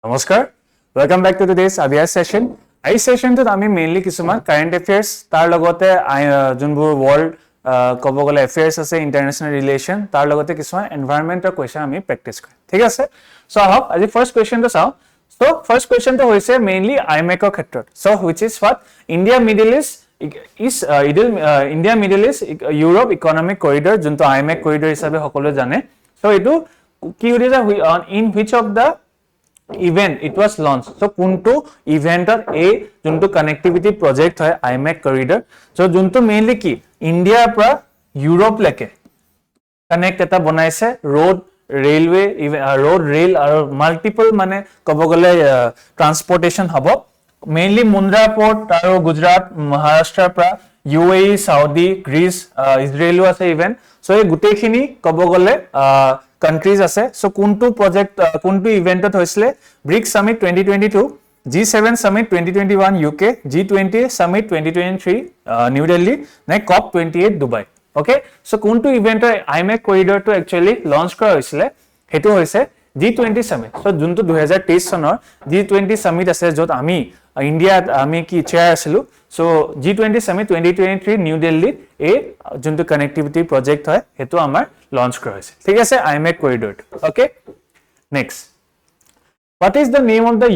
নমস্কাৰ welcome back to today's আবিয়াৰ session এই সেশনটোত আমি মেইনলি কিছুমান কাৰেন্ট এফেয়াৰ্স তাৰ লগতে যোনবোৰ ওয়াৰ্ল্ড কব গলে এফেয়াৰ্স আছে ইন্টাৰন্যাশনাল ৰিলেশন তাৰ লগতে কিছুমান এনভায়ৰনমেন্টৰ কোৱেশ্চন আমি প্ৰেক্টিস কৰিম ঠিক আছে সো আহক আজি ফাৰ্স্ট কোৱেশ্চনটো চাও সো ফাৰ্স্ট কোৱেশ্চনটো হৈছে মেইনলি আইমেকৰ ক্ষেত্ৰত so which is what India middle East India middle east Europe economic corridor যোনটো আইমেক কৰিডৰ হিচাপে সকলোৱে জানে সো এটো কি হৈছে in which of the event it was launched so kuntu event or a juntu connectivity project hoy IMEC corridor so juntu mainly ki india pra europe leke connect eta banaise road railway road rail or multiple mane kobo gole transportation hobo mainly mundra port aro gujarat maharashtra pra UAE saudi greece israel ase event so ei gute khini kobo gole countries আছে so kuntu project kuntu event ত হৈছিলে BRICS summit 2022 G7 summit 2021 UK G20 summit 2023 New Delhi নে COP 28 Dubai okay so kuntu event IMEC corridor to actually launch কৰা হৈছিলে হেতু হৈছে G20 summit so যোনটো 2023 চনৰ G20 summit আছে যত আমি ইন্ডিয়া আমি কি চেয়াৰ আছিলো so G20 summit 2023 New Delhi এ যোনটো কানেক্টিভিটি প্ৰজেক্ট হয় হেতু আমাৰ launch কৰা হৈছে ঠিক আছে IMEC corridor okay next what is the name of the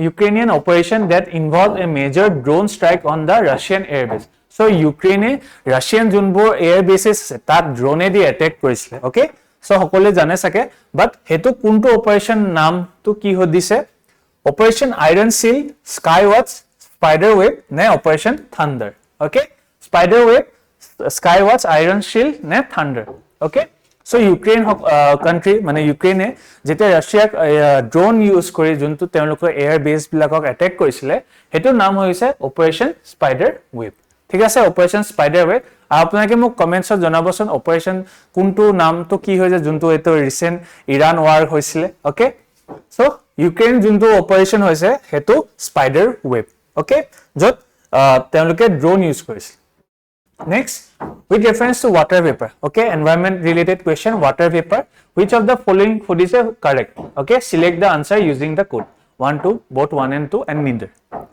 Ukrainian operation that involved a major drone strike on the Russian airbase so Ukraine Russian যোনবোৰ air bases আছে তাত drone দি attack কৰিছিল okay so সকলে জানে সকে but হেতু কোনটো operation নাম তো কি হৈ দিছে Operation Iron Seal, Skywatch, Spiderweb, ne Operation Thunder. Okay? Spiderweb, Skywatch, Iron Shield, ne Thunder. Okay? So Ukraine country, mane Ukraine jete Russia drone use kori juntu temlokor air base bilakok attack korisile, hetu naam hoise Operation Spiderweb. ঠিক আছে Operation Spiderweb. আপোনাকে মোক কমেন্টছত জনাবচোন Operation কোনটো নাম তো কি হৈছে juntu eto recent Iran war হৈছিলে. Okay? So Ukraine junto operation hoise hetu spider web okay jot temloke drone use korise next with reference to water vapor okay environment related question water vapor which of the following food is correct okay select the answer using the code 1 2 both 1 and 2 and neither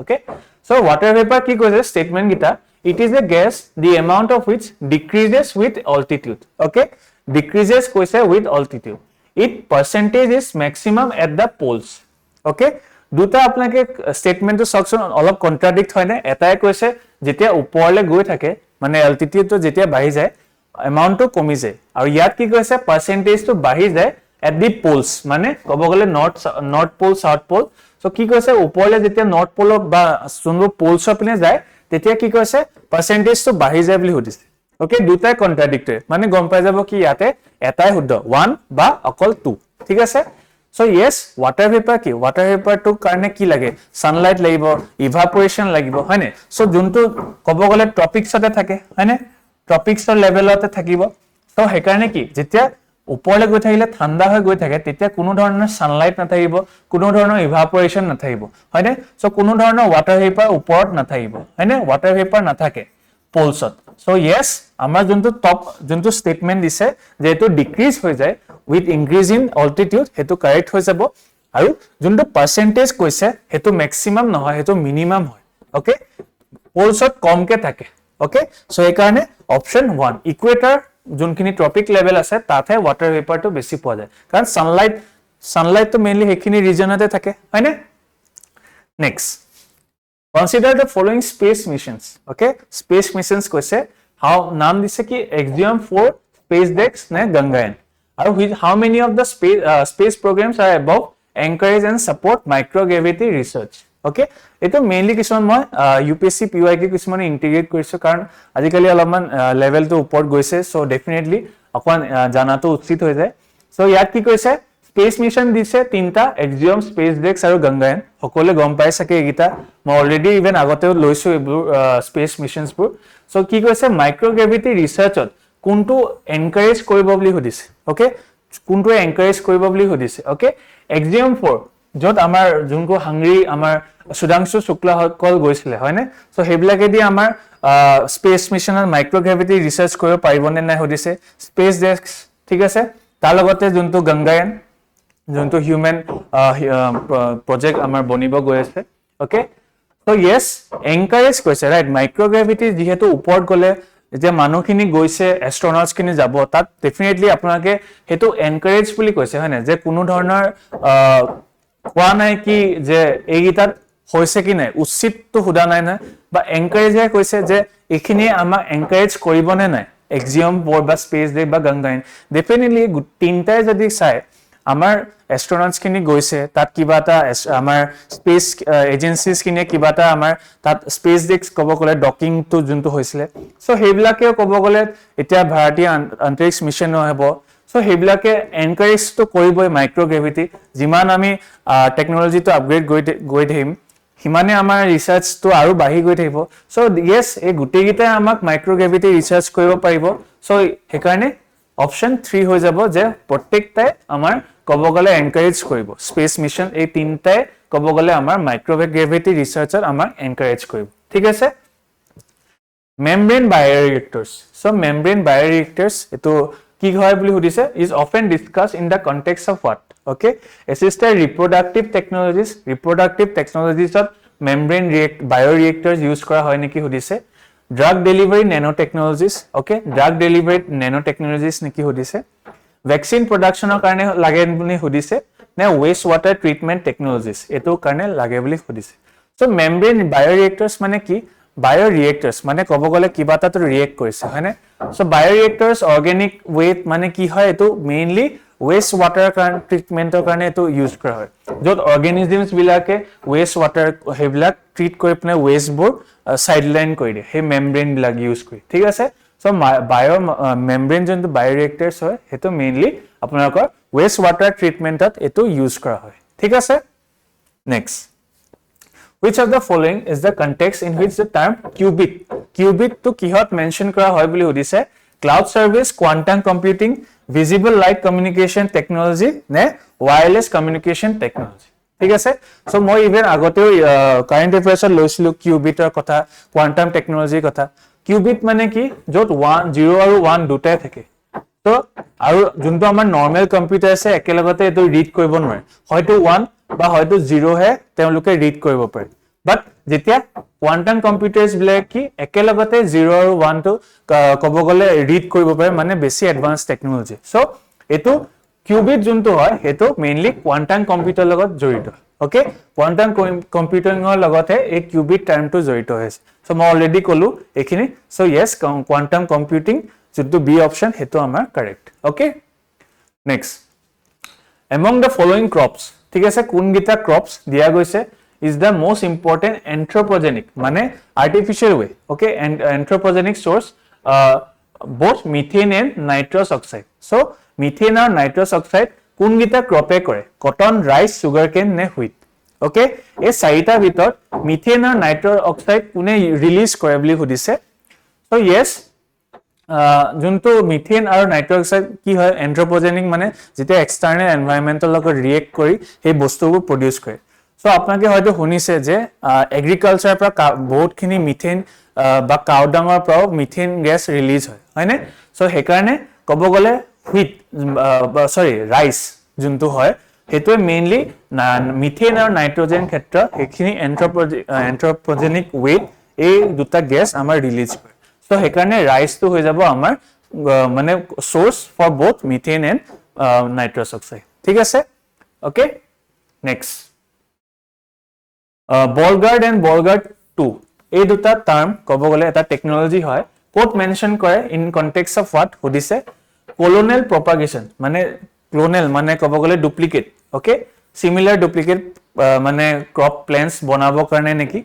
okay so water vapor ki koise statement gita it is a gas the amount of which decreases with altitude okay decreases koise with altitude it percentage is maximum at the poles okay দুটা আপোনাকে স্টেটমেন্টটো সকচন অলপ কন্ট্ৰাডিক্ট হয় না এটাই কৈছে যেতিয়া ওপৰলে গৈ থাকে মানে অল্টিটিউড তো যেতিয়া বাঢ়ি যায় এমাউন্টটো কমি যায় আৰু ইয়াত কি কৈছে পার্সেন্টেজটো বাঢ়ি যায় এট দি পোলস মানে কব গলে north pole south pole so কি কৈছে ওপৰলে যেতিয়া নৰ্থ পোল বা যোনবোৰ পোলছৰ পিনে যায় তেতিয়া কি কৈছে পাৰ্সেন্টেজটো বাঢ়ি যায় বুলি সুধিছে okay দুটাই কন্ট্ৰাডিক্টৰি মানে গম পাই যাব কি ইয়াতে এটাই শুদ্ধ 1 বা অকল 2 ঠিক আছে so yes water vapor ki water vapor to karne ki lage sunlight lagibo evaporation lagibo hoine so juntu kobo gole tropics ate thake hoine tropics or level ate thakibo so he karne ki jetia upole goi thakile thanda hoy goi thake tetia kuno dhoroner sunlight na thakibo kuno dhoroner evaporation na thakibo hoine so kuno dhoroner water vapor uporot na thakibo hoine water vapor na thake polsot so yes amar juntu top juntu statement dise je eto decrease hoy jay with increase in altitude hetu correct hoy jabo aru juntu percentage koise hetu maximum nohoy hetu minimum hoy okay polsot kom ke thake okay so ei karone option 1 equator junkhini tropic level ase tathe water vapor to beshi poa jay karon sunlight to mainly hekhini region ate thake hoine next consider the following space missions okay space missions koise how naam dise ki Axiom 4 SpaceX ne Gangayaan and with how many of the space programs are above encourage and support microgravity research okay eto mainly kisman moi UPSC PYK kisman integrate korisu karon ajikali alopman level to upor goise so definitely akon jana to uchit hoy jay so yat ki koise space mission dise tinta Axiom SpaceX aru Gangayaan hokole gom pai sake egita moi already even agote loisu space missions pur so ki koise microgravity research ot কোনটো encourage কৰিব বুলি সুধিছে okay কোনটো encourage কৰিব বুলি সুধিছে okay Axiom 4 যত আমাৰ যোনকো হাংৰি আমাৰ সুধাংশু শুক্লা কল গৈছিল হয়নে সো হেবিলাকে দি আমাৰ স্পেস মিশনৰ মাইক্ৰোগ্ৰেভিটি ৰিসাৰ্চ কৰিব পাৰিবনে নাই সুধিছে স্পেস ডেস্ক ঠিক আছে তাৰ লগতে যোনটো গংগায়ান যোনটো হিউম্যান প্ৰজেক্ট আমাৰ বনিব গৈ আছে ওকে So yes, encourage কৈছে right microgravity যেহেতু ওপৰত গলে যে মানুহখিনি গৈছে এস্ট্ৰোনটস খিনি যাব তাত ডেফিনেটলি আপোনাকে হেতু এনকাৰেজ বুলি কৈছে হয় না যে কোনো ধৰণৰ কোৱা নাই কি যে এইগিটাত হৈছে কি নাই উচিতটো হুদা নাই না বা এনকাৰেজে কৈছে যে এখিনি আমাক এনকাৰেজ কৰিবনে নাই এক্সিয়ম বৰ বা স্পেস ডে বা গংগাইন ডেফিনেটলি তিনটাই যদি চাই আমাৰ এস্ট্ৰোনটস খিনি গৈছে তাত কিবাটা আমাৰ স্পেস এজেন্সিজ খিনি কিবাটা আমাৰ তাত স্পেস ডেক্স কব গলে ডকিং টু যোনটো হৈছিলে সো হেবিলাকেও কব গলে এতিয়া ভাৰতীয় অন্তৰিক্ষ মিশন হ'ব সো হেবিলাকে এনকাৰেজ তো কৰিবই মাইক্ৰোগ্ৰেভিটি যিমান আমি টেকনলজি তো আপগ্ৰেড গৈ থাকিম হিমানে আমাৰ ৰিসাৰ্চ তো আৰু বাঢ়ি গৈ থাকিব সো ইয়েস এই গুটেগিটা আমাক মাইক্ৰোগ্ৰেভিটি ৰিসাৰ্চ কৰিব পাৰিব সো হেকাৰণে অপশন 3 হৈ যাব যে প্ৰত্যেকটাই আমাৰ কব গলে এনকাৰেজ কৰিব স্পেস মিশন এই তিনটাই কব গলে আমাৰ মাইক্ৰোগ্ৰেভিটি ৰিসাৰ্চত আমাৰ এনকাৰেজ কৰিব ঠিক আছে মেমব্ৰেন বায়োৰিয়েক্টৰ্স সো মেমব্ৰেন বায়োৰিয়েক্টৰ্স এটো কি হয় বুলি সুধিছে is often discussed in the context of what okay assisted reproductive technologies of membrane bioreactors use কৰা হয় নেকি সুধিছে drug delivery nanotechnologies okay drug delivery nanotechnologies নেকি সুধিছে vaccine production কাৰণে লাগে বুলি সুধিছে নে waste water treatment technologies এটো কাৰণে লাগে বুলি সুধিছে so membrane bioreactors মানে কি bioreactors মানে কব গলে কিবাটা তো ৰিয়েক্ট কৰিছে হয়নে so bioreactors organic weight মানে কি হয় এটো মেইনলি waste water ট্ৰিটমেন্টৰ কাৰণে এটো ইউজ কৰা হয় যত অৰ্গানিজমছ বিলাকে waste water হেবিলাক ট্ৰিট কৰি পনে waste বোৰ সাইডলাইন কৰি দিয়ে হে মেমব্ৰেন বিলাক ইউজ কৰি ঠিক আছে so bio membrane যোনটো bioreactors হয় হেতু মেইনলি আপোনালোকৰ waste water ট্ৰিটমেন্টত এটো ইউজ কৰা হয় ঠিক আছে next Which of the following is the context in which the term qubit to kihot mention kora hoy boli hodise cloud service quantum computing visible light communication technology ne wireless communication technology ঠিক আছে so মই even আগতে current অ্যাফেয়ার্সত লৈছিলো qubitৰ কথা quantum technology কথা qubit মানে কি যত 1 0 আৰু 1 দুটাই থাকে তো আৰু যোনটো আমাৰ নৰমাল কম্পিউটাৰ আছে একেলগতে এটো ৰিড কৰিব নোৱাৰে হয়তো 1 বা হয়তো 0 হে তেওঁলোকে ৰিড কৰিব পাৰে বাট যেতিয়া কোয়ান্টাম কম্পিউটাৰস বিলাক কি একেলগতে 0 আৰু 1 টো কব গলে ৰিড কৰিব পাৰে মানে বেছি এডভান্স টেকনলজি সো এটো কিউবিট যোনটো হয় হেতু মেইনলি কোয়ান্টাম কম্পিউটাৰ লগত জড়িত ওকে কোয়ান্টাম কম্পিউটিংৰ লগতে এই কিউবিট টাৰ্মটো জড়িত হৈছে সো মই অলৰেডি কলো এখিনি সো ইয়েস কোয়ান্টাম কম্পিউটিং যোনটো বি অপশন হেতু আমাৰ correct okay next among the following crops ঠিক আছে কোন গিটা crops দিয়া গৈছে is the most important anthropogenic মানে artificial way okay and anthropogenic source both methane and nitrous oxide so methane and nitrous oxide কোন গিটা crop এ কৰে cotton rice sugarcane নে wheat okay এই চাৰিটা ভিতৰত methane and nitrous oxide কোনে release কৰে বুলি সুধিছে so yes যোনটো মিথেন আৰু নাইট্ৰছ অক্সাইড কি হয় এন্থ্ৰোপোজেনিক মানে যেটা এক্সটাৰ্নাল এনভায়ৰনমেন্টৰ লগত ৰিয়েক্ট কৰি সেই বস্তুবোৰ প্ৰডিউস কৰে সো আপোনাকে হয়তো শুনিছে যে এগ্ৰিকালচাৰ পৰা বহুতখিনি মিথেন বা কাউডাঙৰ পৰা মিথেন গ্যাস ৰিলিজ হয় হয়নে সো হেকাৰণে কব গলে হুইট সৰি ৰাইস যোনটো হয় হেতু মেইনলি মিথেন আৰু নাইট্ৰজেন ক্ষেত্ৰ এখিনি এন্থ্ৰোপোজেনিক ওয়েট এই দুটা গ্যাস আমাৰ ৰিলিজ কৰে So হেকাৰণে ৰাইস তো হৈ যাব আমাৰ মানে source for both methane and nitrous oxide ঠিক আছে okay next Bollgard and Bollgard 2 এই দুটা টার্ম কব গলে এটা টেকনলজি হয় কোট মেনশন কৰে ইন কনটেক্সট অফ হোৱাট সুধিছে কোলোনেল প্ৰপাগেশন মানে ক্লোনেল মানে কব গলে ডুপ্লিকেট ওকে সিমিলাৰ ডুপ্লিকেট মানে ক্ৰপ প্ল্যান্টস বনাবৰ কাৰণে নেকি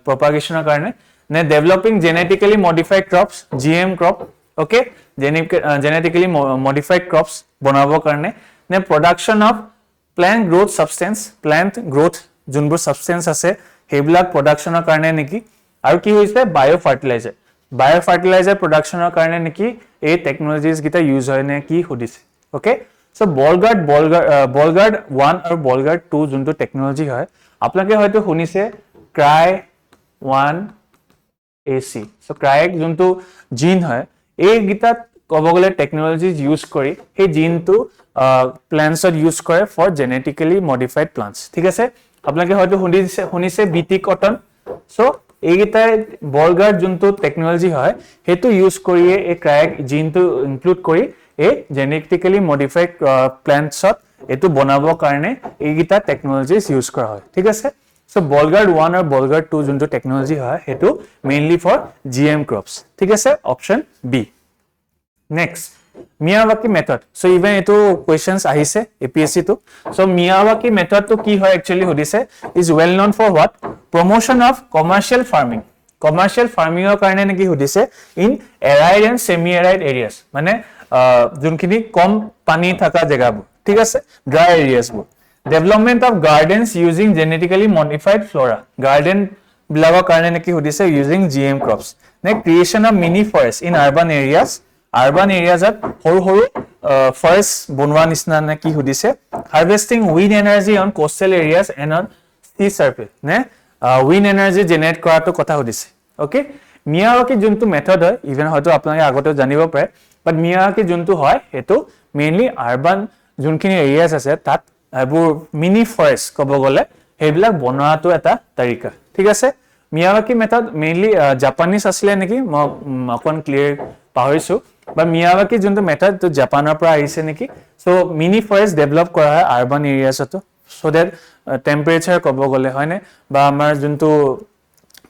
প্ৰপাগেশনৰ কাৰণে ne developing genetically modified crops gm crop okay genetically modified crops banabo karone ne production of plant growth junbur substance ase hebilak production er karone neki aru ki hoise biofertilizer production er karone neki ei technologies gita use hoy ne ki hudise okay so bolgard 1 aru bolgard 2 junto technology hoy apnake hoyto hunise cry 1 AC so cryec যোনটো জিন হয় এই গিটা কব গলে technologies use কৰি সেই জিনটো প্লান্টছত use কৰে for genetically modified plants ঠিক আছে আপোনালোকে হয়তো শুনিছে বিটি কটন সো এইগিটাই বলগাৰ্ড যোনটো টেকনলজি হয় হেতু ইউজ কৰিয়ে এই ক্ৰাইক জিনটো ইনক্লুড কৰি এই জেনেটিক্যালি মডিফাইড প্লান্টছত এটো বনাবৰ কাৰণে এইগিটা টেকনলজিজ ইউজ কৰা হয় ঠিক আছে সো বলগাৰ্ড 1 আৰু বলগাৰ্ড 2 যোনটো টেকনলজি হয় হেতু মেইনলি ফৰ জিএম ক্ৰপস ঠিক আছে option B next Miyawaki method. So even eto questions ahise APSC to. So Miyawaki method to ki hoy actually hodise is well known for what? Promotion of commercial farming. Commercial farming or karone neki hodise in arid and semi arid areas. Mane junkhini kom pani thaka jaga bu. Thik ase dry areas bu. Development of gardens using genetically modified flora. Garden bilagor karone neki hodise using GM crops. Next creation of mini forests in urban areas. Urban areas at horu forest bonwa nisna na ki hodise harvesting wind energy on coastal areas and on sea surface ne wind energy generate kora to kotha hodise okay Miyawaki juntu method hoy even hoyto apnaloke agote janibo pare but Miyawaki juntu hoy eto mainly urban junkhini areas ase tat ebur mini forest kobo gole hebilak bonwa to eta tarika thik ase Miyawaki method mainly Japanese asile neki makon clear pahorisu But Miyawaki junto method to Japan or ahise neki so mini forest develop kora hai urban areas to so that temperature kobo gole hoy ne ba amar junto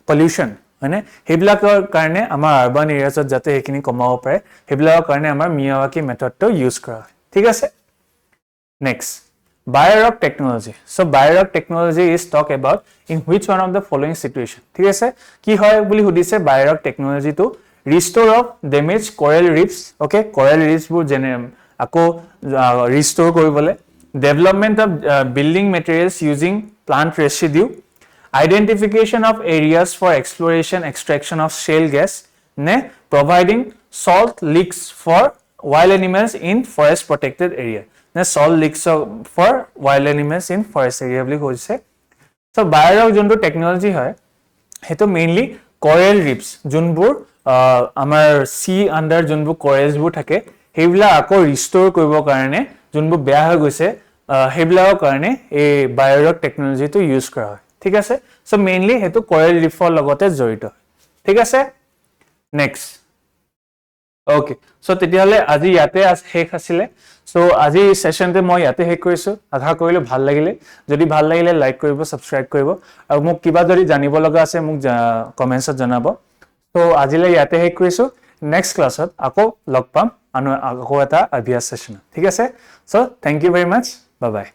pollution hoy ne hebilakor karone amar urban areas jate ekini komabo pare hebilakor karone amar Miyawaki method to use kora hoy thik ase next Bioreactor technology so bioreactor technology is talk about in which one of the following situation thik ase ki hoy boli hodise bioreactor technology to restore of damaged coral reefs okay coral reefs bur ako restore koribole development of building materials using plant residue identification of areas for exploration extraction of shale gas ne providing salt licks for wild animals in forest protected area ne salt licks for wild animals in forest area boli hoise so bioreactor jonto technology hoy heto mainly coral reefs junbur amar sea under junbu corals bu thake hebla ako restore koribo karone junbu beya hoy goise hebla karone e bioreactor technology to use kora hoy thik ase so mainly hetu coral reef logote jorito thik ase next okay so tetiale aji yate hek asile so aji session te moi yate hek korisu adha korile bhal lagile jodi bhal lagile like koribo subscribe koribo aru muk kiba jodi janibo loga ase muk comments ot janabo So আজিলে ইয়াতে hack কৰিছো next ক্লাছত আকৌ লগ পাম আৰু আকৌ এটা অভ্যাস সেশন ঠিক আছে so thank you very mass bye bye